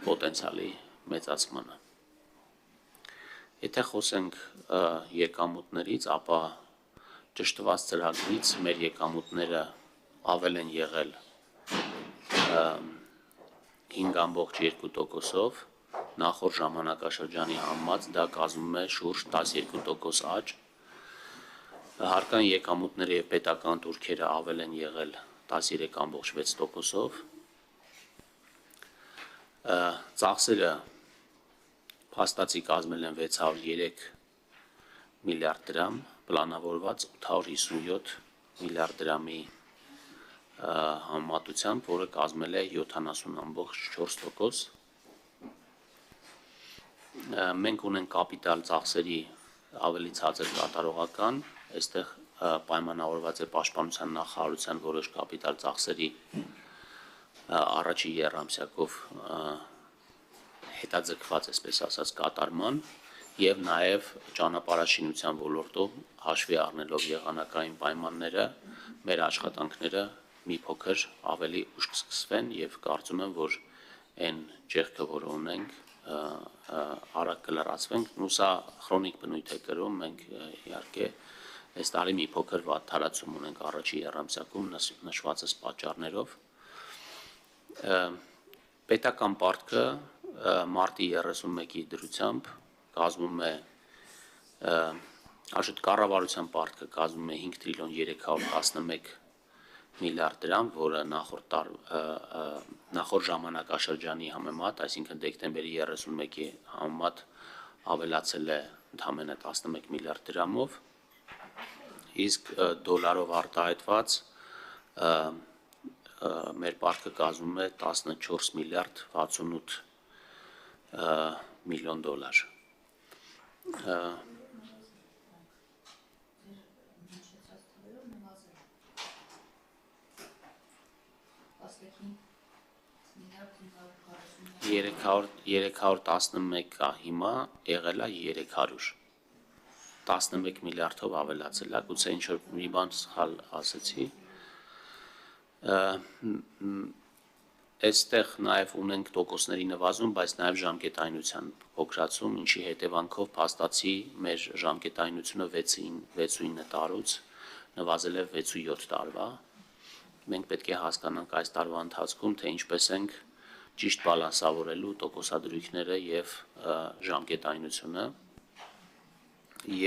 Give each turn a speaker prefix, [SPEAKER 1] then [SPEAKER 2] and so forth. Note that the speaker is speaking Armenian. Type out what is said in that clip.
[SPEAKER 1] պոտենցիալի մեծացմանը։ Եթե խոսենք եկամուտներից, ապա ճշտված ծրագրից մեր եկամուտները ավել են եղել 5,2%-ով, նախորդ ժամանակաշրջանի համեմատ դա կազմում է շուրջ 12% աճ, հարկային եկամուտները և պետական տուրքերը ավել են եղել 13,6%-ով, ծախսերը փաստացի կազմել են 603 միլիարդ դրամ, պլանավորված 857 միլիարդ դրամի համեմատությամբ, որը կազմել է 70,4%։ Մենք ունենք կապիտալ ծախսերի ավելի ցածր կատարողական, այստեղ պայմանավորված է պաշտպանության նախարարության որոշ կապիտալ ծախսերի առաջի եռամսյակով հետաձգված, այսպես ասած, կատարման և նաև ճանապարհաշինության ոլորտում հաշվի առնելով եղանակային պայմանները, մեր աշխատանքները մի փոքր ավելի ուշ կսկսվեն և կարծում եմ, որ այն ճեղքը, որ ունենք, արագ կլրացվենք, ու սա քրոնիկ բնույթ է կրում, մենք իհարկե այս տարի մի փոքր վատթարացում ունենք առաջի եռամսյակում նշվածս պատճառներով։ Պետական պարտքը մարտի 31-ի դրությամբ կազմում է, կառավարության պարտքը կազմում է 5 տրիլիոն 311 միլիարդ դրամ, որը նախորդ ժամանակաշրջանի համեմատ, այսինքն դեկտեմբերի 31-ի համեմատ ավելացել է ընդամենը 11 միլիարդ դրամով, իսկ դոլարով արտահայտված մեր պարտքը կազմում է 14 միլիարդ 68 միլիոն դոլար։ Երեքհարդ 311 կա հիմա, եղել է 300, 11 միլիարդով ավելացել է, գուցե ինչ-որ մի բան սխալ ասեցի։ Այստեղ նաև ունենք տոկոսների նվազում, բայց նաև ժամկետայնության փոքրացում, ինչի հետևանքով փաստացի մեր ժամկետայնությունը 6-9 տարուց նվազել է 6-7 տարվա։ Մենք պետք է հասկանանք այս տարվա ընթացքում, թե ինչպես ենք ճիշտ բալանսավորելու տոկոսադրույքները և ժամկետայնությունը։